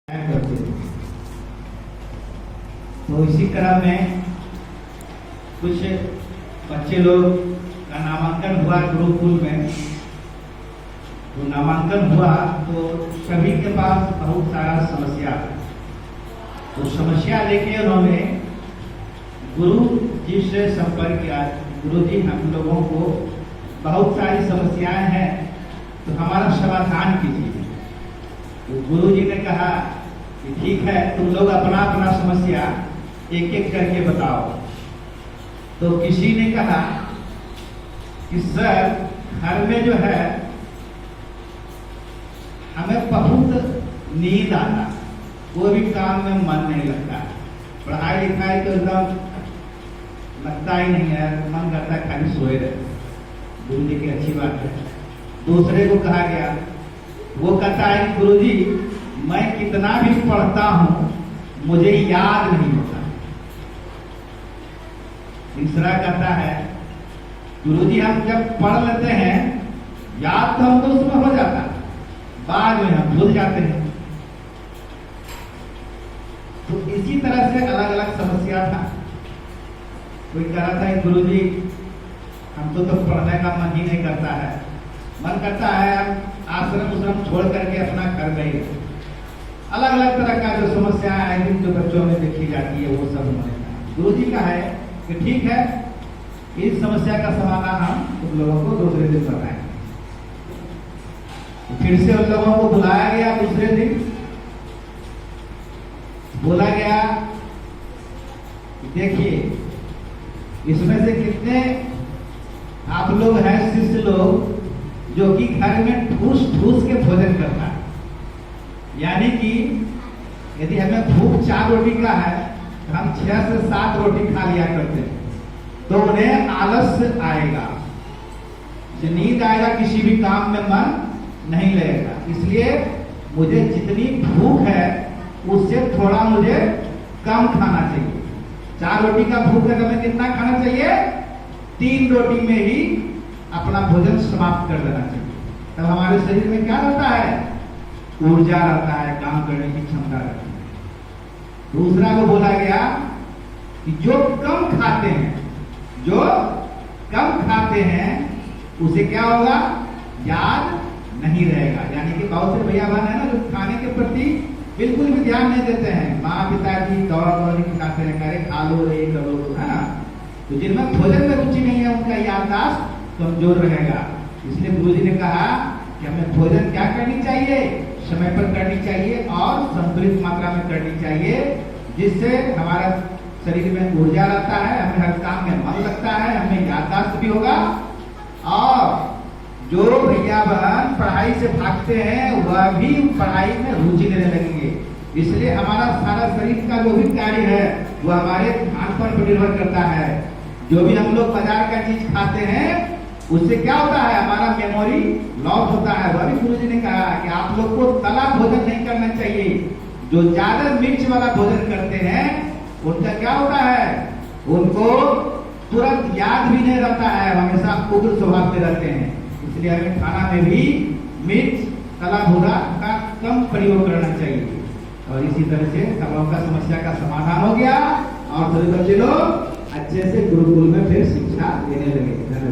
करते थे। तो इसी क्रम में कुछ बच्चे लोग का नामांकन हुआ गुरुकुल में। तो नामांकन हुआ तो सभी के पास बहुत सारा समस्या है। तो समस्या लेके उन्होंने गुरु जी से संपर्क किया। गुरु जी, हम लोगों को बहुत सारी समस्याएं हैं, तो हमारा समाधान कीजिए। तो गुरु जी ने कहा कि ठीक है, तुम लोग अपना अपना समस्या एक एक करके बताओ। तो किसी ने कहा कि सर, घर में जो है हमें बहुत नींद आता, कोई भी काम में मन नहीं लगता, पढ़ाई लिखाई तो एकदम लगता ही नहीं है, मन करता है खाली सोए रहे। गुरु जी की अच्छी बात है। दूसरे को कहा गया, वो कहता है गुरु जी, मैं कितना भी पढ़ता हूं मुझे याद नहीं होता। तीसरा कहता है, गुरु जी, हम जब पढ़ लेते हैं याद तो हमको उसमें हो जाता, बाद में हम भूल जाते हैं। तो इसी तरह से अलग अलग समस्या था। कोई कह रहा था, गुरु जी, हमको तो पढ़ने का मन ही नहीं करता है, मन करता है आश्रम उश्रम छोड़ करके अपना घर में ही। अलग अलग तरह का जो समस्याएं आई जो बच्चों में देखी जाती है वो सब उन्होंने कहा। गुरु जी का है कि ठीक है, इस समस्या का समाधान हम तुम लोगों को दूसरे दिन बताएंगे। तो फिर से उन लोगों को बुलाया गया। दूसरे दिन बोला गया, देखिए इसमें से कितने आप लोग हैं शिष्य लोग जो कि घर में ठूस ठूस के भोजन करता है। यानी कि यदि हमें भूख 4 रोटी का है तो हम 6 से 7 रोटी खा लिया करते हैं, तो उन्हें आलस्य आएगा, नींद आएगा, किसी भी काम में मन नहीं लगेगा। इसलिए मुझे जितनी भूख है उससे थोड़ा मुझे कम खाना चाहिए। 4 रोटी का भूख है तो हमें कितना खाना चाहिए? 3 रोटी में ही अपना भोजन समाप्त कर देना चाहिए। तब हमारे शरीर में क्या रहता है? ऊर्जा रहता है, काम करने की क्षमता रहती है। दूसरा को बोला गया कि जो कम खाते हैं उसे क्या होगा? याद नहीं रहेगा। यानी कि बहुत से भैया बहन है ना जो खाने के प्रति बिल्कुल भी ध्यान नहीं देते हैं। माँ पिताजी दौड़ा दौड़ी खाते हैं, करे खा लो, ये करो, है ना। तो जिनमें भोजन में रुचि नहीं है उनका याददाश्त कमजोर रहेगा। इसलिए गुरु जी ने कहा कि हमें भोजन क्या करनी चाहिए? समय पर करनी चाहिए और संतुलित मात्रा में करनी चाहिए, जिससे हमारा शरीर में ऊर्जा रहता है, हमें हर काम में मन लगता है, हमें याददाश्त भी होगा। और जो भैया बहन पढ़ाई से भागते हैं वह भी पढ़ाई में रुचि लेने लगेंगे। इसलिए हमारा सारा शरीर का जो भी कार्य है वो हमारे ध्यान पर निर्भर करता है। जो भी हम लोग बाजार का चीज खाते हैं उससे क्या होता है? हमारा मेमोरी लॉस होता है। वह भी गुरु जी ने कहा कि आप लोग को तला भोजन नहीं करना चाहिए। जो ज्यादा मिर्च वाला भोजन करते हैं उनका क्या होता है? उनको तुरंत याद भी नहीं रहता है, हमेशा उग्र स्वभाव से रहते हैं। इसलिए हमें खाना में भी मिर्च, तला भुना का कम प्रयोग करना चाहिए। और इसी तरह से सब लोगों का समस्या का समाधान हो गया और सभी बच्चे लोग अच्छे से गुरुकुल में फिर शिक्षा देने लगे।